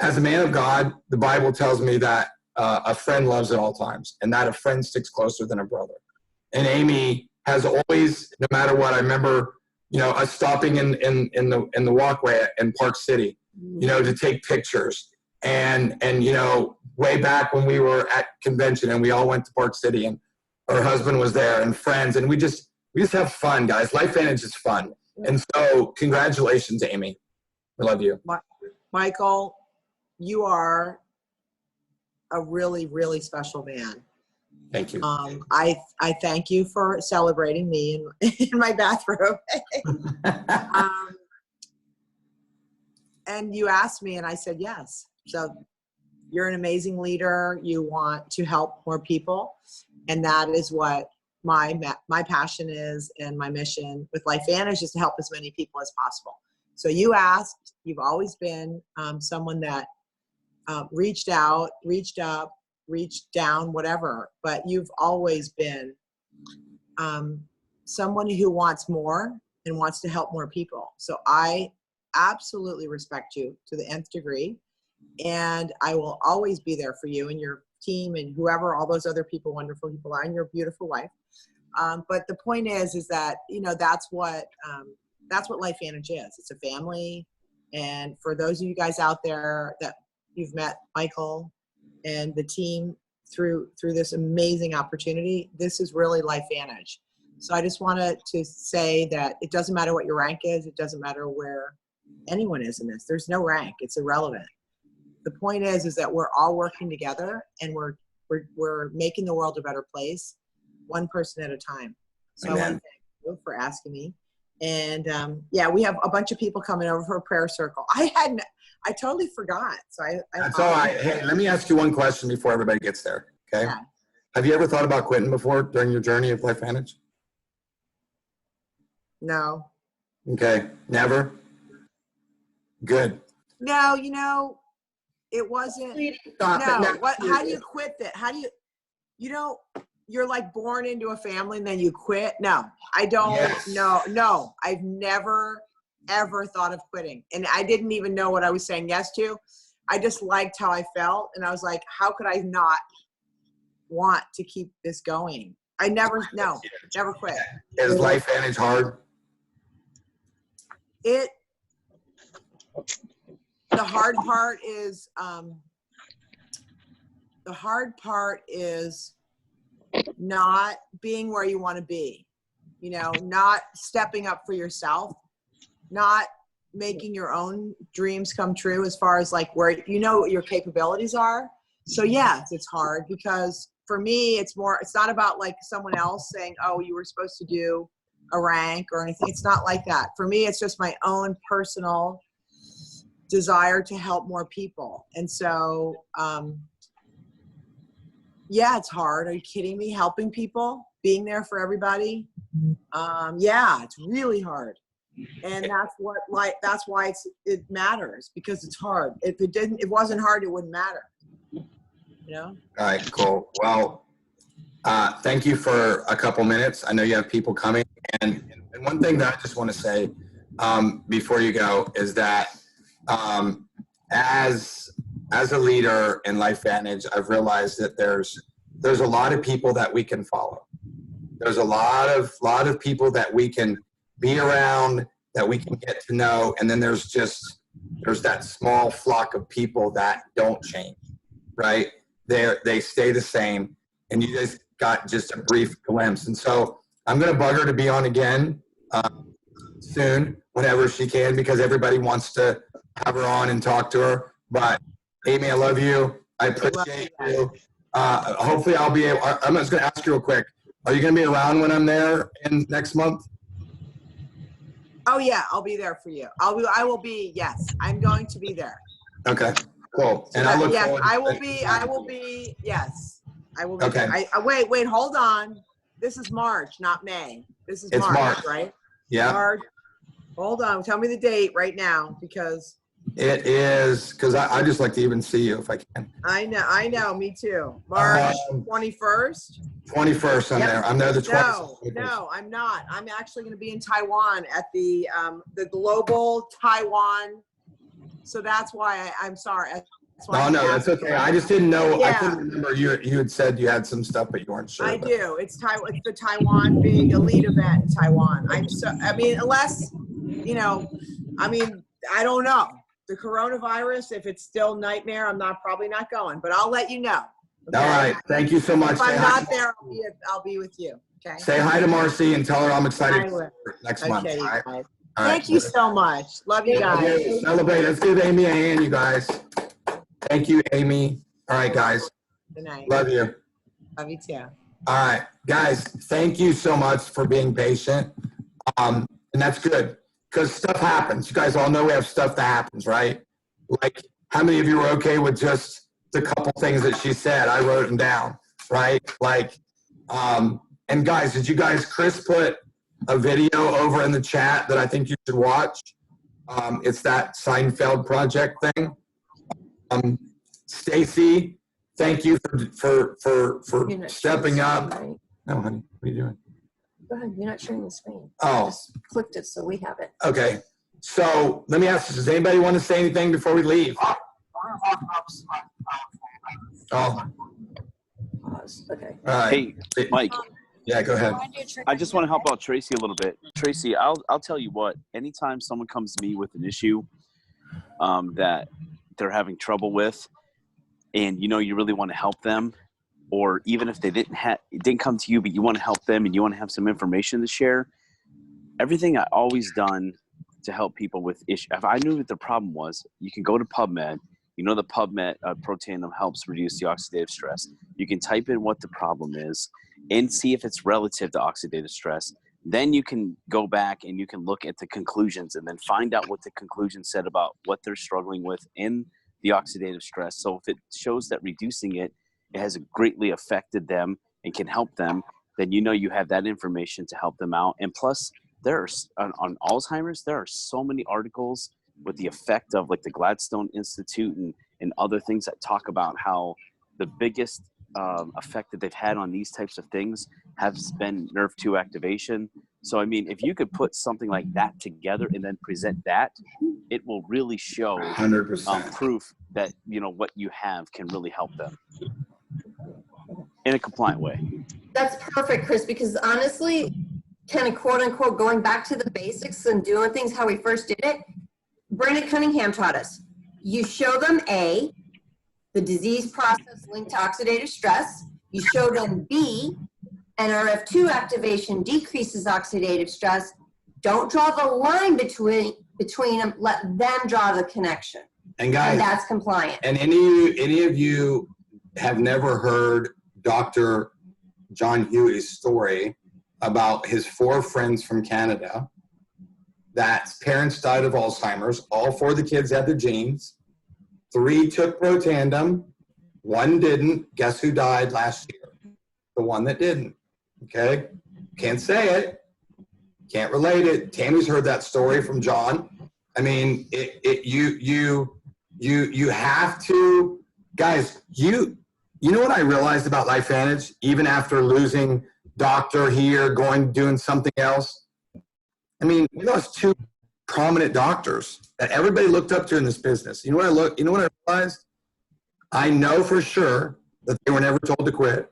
as a man of God, the Bible tells me that a friend loves at all times, and that a friend sticks closer than a brother. And Amy has always, no matter what, I remember, you know, us stopping in the walkway in Park City, you know, to take pictures. And you know, way back when we were at convention and we all went to Park City and her husband was there and friends, and we just have fun, guys. LifeVantage is fun. And so congratulations, Amy. I love you. Michael, you are a really, really special man. Thank you. I thank you for celebrating me in my bathrobe. And you asked me and I said yes. So you're an amazing leader. You want to help more people. And that is what my passion is, and my mission with LifeVantage is to help as many people as possible. So you asked, you've always been someone that reached out, reached up, reached down, whatever, but you've always been someone who wants more and wants to help more people. So I absolutely respect you to the nth degree, and I will always be there for you and your team and whoever, all those other people, wonderful people are, and your beautiful wife. But the point is that, you know, that's what LifeVantage is. It's a family. And for those of you guys out there that you've met Michael and the team through this amazing opportunity, this is really LifeVantage. So I just wanted to say that it doesn't matter what your rank is. It doesn't matter where anyone is in this. There's no rank. It's irrelevant. The point is that we're all working together, and we're making the world a better place, one person at a time. So Amen. I want to thank you for asking me. And yeah, we have a bunch of people coming over for a prayer circle. I totally forgot. So That's all right. Hey, let me ask you one question before everybody gets there. Okay. Yeah. Have you ever thought about quitting before during your journey of LifeVantage? No. Okay. Never? Good. No, you know, it wasn't. No. How do you quit that? How do you know, you're like born into a family and then you quit? No, I don't. Yes. No, I've never, ever thought of quitting. And I didn't even know what I was saying yes to. I just liked how I felt. And I was like, how could I not want to keep this going? Never quit. Is LifeVantage hard? The hard part is not being where you want to be, you know, not stepping up for yourself, not making your own dreams come true as far as like where you know what your capabilities are. So yes, it's hard because for me, it's not about like someone else saying, oh, you were supposed to do a rank or anything. It's not like that. For me, it's just my own personal desire to help more people. And so, yeah, it's hard. Are you kidding me? Helping people, being there for everybody. Yeah, it's really hard. And that's why it matters, because it's hard. If it wasn't hard, it wouldn't matter. You know? All right, cool. Well, Thank you for a couple minutes. I know you have people coming. And one thing that I just want to say before you go is that as a leader in LifeVantage, I've realized that there's a lot of people that we can follow. There's a lot of people that we can be around, that we can get to know, and then there's that small flock of people that don't change, right? They stay the same, and you just got just a brief glimpse. And so I'm going to bug her to be on again soon, whenever she can, because everybody wants to have her on and talk to her. But Amy, I love you. I appreciate you. Hopefully I'll be able, I'm just going to ask you real quick. Are you going to be around when I'm there next month? Oh yeah, I'll be there for you. I will be, yes, I'm going to be there. Okay, cool. And I look forward to I will be, yes. I will be. Okay. Wait, hold on. This is March, not May. This is It's March. Right? Yeah. March. Hold on, tell me the date right now, because. It is, because I just like to even see you if I can. I know, me too. March 21st? 21st I'm there. I'm there the 20th. No, I'm not. I'm actually going to be in Taiwan at the Global Taiwan. So that's why I'm sorry. No, that's okay. I just didn't know. Yeah. I couldn't remember. You had said you had some stuff, but you weren't sure. I do. It's the Taiwan big elite event in Taiwan. Unless, I don't know. The coronavirus, if it's still nightmare, I'm probably not going, but I'll let you know. Okay? All right. Thank you so much. If I'm not there, I'll be with you. Okay. Say hi to Marcy and tell her I'm excited for next month. All right. All right. Thank you so much. Love you guys. Celebrate. Let's give Amy a hand, you guys. Thank you, Amy. All right, guys. Good night. Love you. Love you too. All right, guys. Thank you so much for being patient. And that's good, because stuff happens. You guys all know we have stuff that happens, right? Like, how many of you were okay with just the couple things that she said? I wrote them down, right? Like, and guys, Chris put a video over in the chat that I think you should watch. It's that Seinfeld project thing. Stacy, thank you for stepping up. Right? No, honey, what are you doing? Go ahead. You're not sharing the screen. Oh. I just clicked it so we have it. Okay. So let me ask you, does anybody want to say anything before we leave? Oh. Pause. Okay. All right. Hey, Mike. Yeah, go ahead. I just want to help out Tracy a little bit. Tracy, I'll tell you what, anytime someone comes to me with an issue that they're having trouble with, and you really want to help them, or even if they didn't come to you, but you want to help them and you want to have some information to share, everything I always done to help people with issues. If I knew what the problem was, you can go to PubMed. The PubMed Pro10 helps reduce the oxidative stress. You can type in what the problem is and see if it's relative to oxidative stress. Then you can go back and you can look at the conclusions and then find out what the conclusion said about what they're struggling with in the oxidative stress. So if it shows that reducing it has greatly affected them and can help them, then you have that information to help them out. And plus, there's on Alzheimer's, there are so many articles with the effect of like the Gladstone Institute and other things that talk about how the biggest effect that they've had on these types of things has been nerve 2 activation. So, if you could put something like that together and then present that, it will really show 100% proof that, what you have can really help them in a compliant way. That's perfect, Chris, because honestly, kind of quote unquote, going back to the basics and doing things how we first did it, Brandon Cunningham taught us. You show them A, the disease process linked to oxidative stress. You show them B, NRF2 activation decreases oxidative stress. Don't draw the line between them. Let them draw the connection. And guys, and that's compliant. And any of you have never heard Dr. John Huey's story about his 4 friends from Canada that parents died of Alzheimer's. All 4 of the kids had the genes. 3 took Pro10, 1 didn't. Guess who died last year? The one that didn't. Okay? Can't say it. Can't relate it. Tammy's heard that story from John. You have to, guys, You know what I realized about LifeVantage, even after losing doctor here, doing something else? I mean, we lost 2 prominent doctors that everybody looked up to in this business. You know what I realized? I know for sure that they were never told to quit,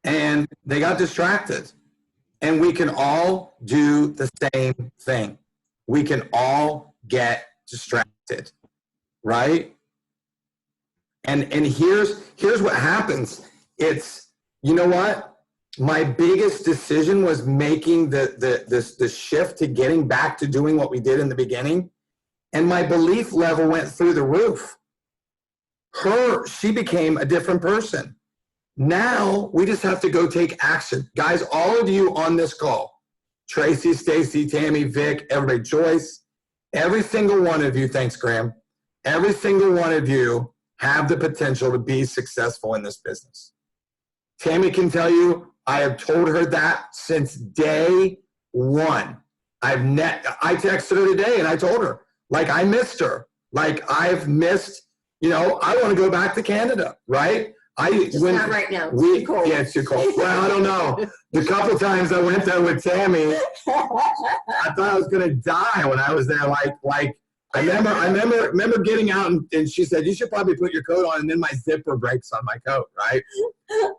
and they got distracted. And we can all do the same thing. We can all get distracted, right? And here's what happens. It's, you know what? My biggest decision was making the shift to getting back to doing what we did in the beginning. And my belief level went through the roof. She became a different person. Now we just have to go take action. Guys, all of you on this call, Tracy, Stacy, Tammy, Vic, everybody, Joyce, every single one of you, thanks, Graham, every single one of you have the potential to be successful in this business. Tammy can tell you, I have told her that since day one. I texted her today and I told her, like, I missed her. Like, I've missed, I want to go back to Canada, right? Not right now. It's too cold. Yeah, it's too cold. Well, I don't know. The couple times I went there with Tammy, I thought I was going to die when I was there. Like I remember getting out and she said, you should probably put your coat on, and then my zipper breaks on my coat, right?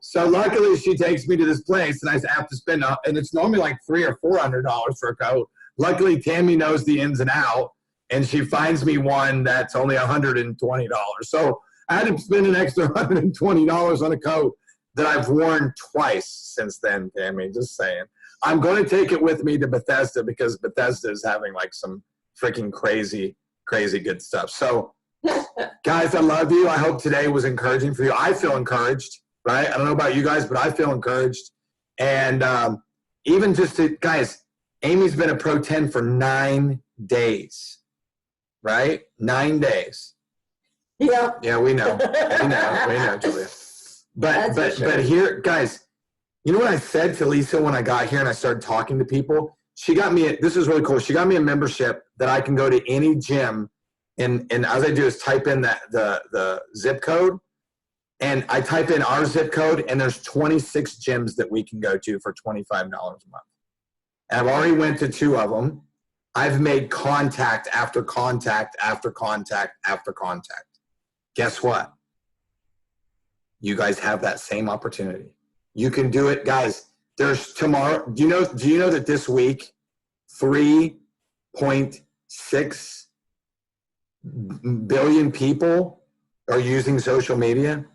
So luckily she takes me to this place and I have to spend, and it's normally like $300 or $400 for a coat. Luckily Tammy knows the ins and out, and she finds me one that's only $120. So I had to spend an extra $120 on a coat that I've worn twice since then, Tammy, just saying. I'm going to take it with me to Bethesda because Bethesda is having like some freaking crazy good stuff. So guys, I love you. I hope today was encouraging for you. I feel encouraged, right? I don't know about you guys, but I feel encouraged. And even guys, Amy's been a Pro 10 for 9 days, right? 9 days. Yeah. Yeah, we know. We know, Julia. But here, guys, you know what I said to Lisa when I got here and I started talking to people? She got me, this is really cool. She got me a membership that I can go to any gym, and as I do is type in the zip code, and I type in our zip code, and there's 26 gyms that we can go to for $25 a month. And I've already went to 2 of them. I've made contact after contact after contact after contact. Guess what? You guys have that same opportunity. You can do it, guys. There's tomorrow. Do you know that this week 3.6 billion people are using social media?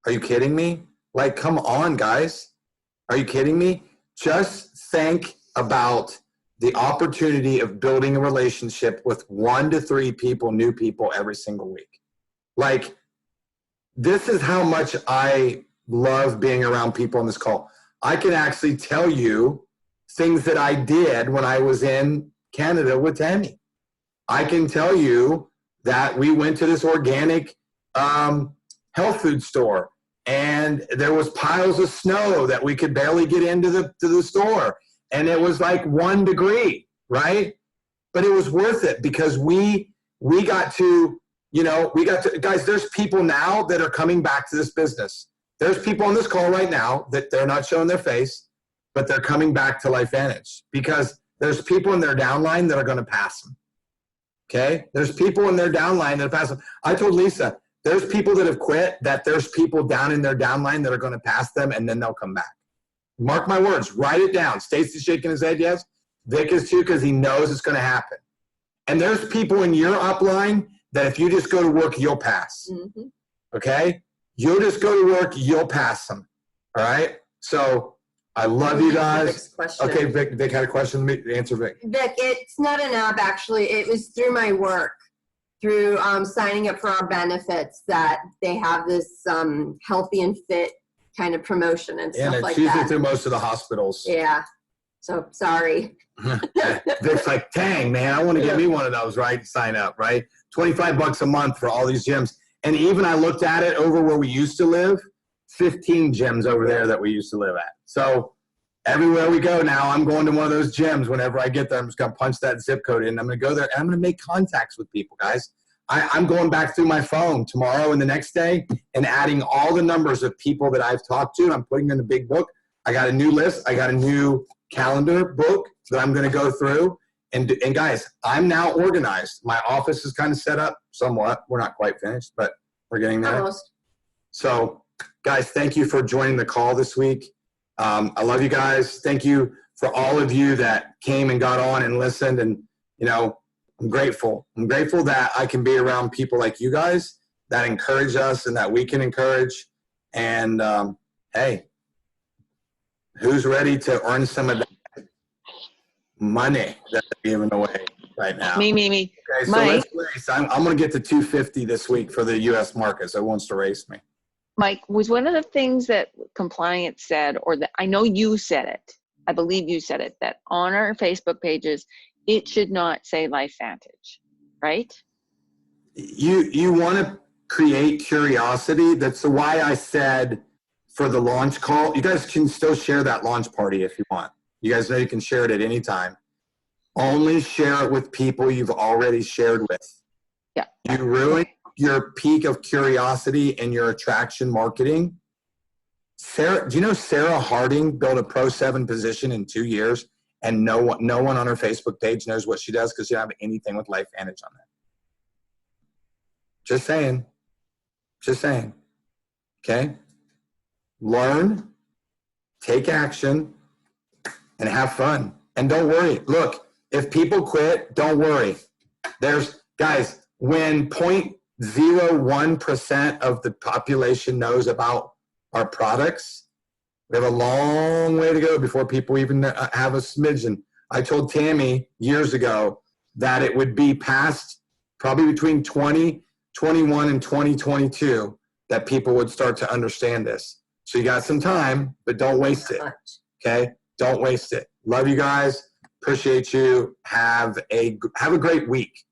Are you kidding me? Like, come on, guys. Are you kidding me? Just think about the opportunity of building a relationship with 1 to 3 people, new people, every single week. Like, this is how much I love being around people on this call. I can actually tell you things that I did when I was in Canada with Tammy. I can tell you that we went to this organic health food store, and there was piles of snow that we could barely get into the store. And it was like 1 degree, right? But it was worth it because we got to, guys, there's people now that are coming back to this business. There's people on this call right now that they're not showing their face, but they're coming back to LifeVantage because there's people in their downline that are going to pass them. Okay? There's people in their downline that pass them. I told Lisa, there's people that have quit, that there's people down in their downline that are going to pass them, and then they'll come back. Mark my words. Write it down. Stacy's shaking his head, yes. Vic is too, because he knows it's going to happen. And there's people in your upline that if you just go to work, you'll pass. Mm-hmm. Okay? You'll just go to work, you'll pass them. All right? So I love you guys. Okay, Vic had a question. Answer, Vic. Vic, it's not an app, actually. It was through my work, through signing up for our benefits, that they have this healthy and fit kind of promotion and stuff like that. And it's usually through most of the hospitals. Yeah. So, sorry. Vic's like, dang, man, I want to get me one of those, right? Sign up, right? $25 a month for all these gyms. And even I looked at it over where we used to live, 15 gyms over there that we used to live at. So everywhere we go now, I'm going to one of those gyms. Whenever I get there, I'm just going to punch that zip code in. I'm going to go there, and I'm going to make contacts with people, guys. I'm going back through my phone tomorrow and the next day and adding all the numbers of people that I've talked to. I'm putting in a big book. I got a new list. I got a new calendar book that I'm going to go through. And guys, I'm now organized. My office is kind of set up somewhat. We're not quite finished, but we're getting there. Almost. So, guys, thank you for joining the call this week. I love you guys. Thank you for all of you that came and got on and listened. And, you know, I'm grateful. I'm grateful that I can be around people like you guys that encourage us and that we can encourage. And, hey, who's ready to earn some of that money that they're giving away right now? Me. Okay, so Mike. let's race. I'm going to get to 250 this week for the U.S. market, so it wants to race me. Mike, was one of the things that compliance said, or that I know you said it, I believe you said it, that on our Facebook pages, it should not say LifeVantage, right? You want to create curiosity. That's why I said for the launch call, you guys can still share that launch party if you want. You guys know you can share it at any time. Only share it with people you've already shared with. Yeah. You ruin your peak of curiosity and your attraction marketing. Sarah, do you know Sarah Harding built a Pro7 position in 2 years, and no one on her Facebook page knows what she does because she doesn't have anything with LifeVantage on that. Just saying. Just saying. Okay? Learn, take action, and have fun. And don't worry. Look, if people quit, don't worry. Guys, when 0.01% of the population knows about our products, we have a long way to go before people even have a smidgen. I told Tammy years ago that it would be past probably between 2021 and 2022 that people would start to understand this. So you got some time, but don't waste it. Okay? Don't waste it. Love you guys. Appreciate you. Have a great week.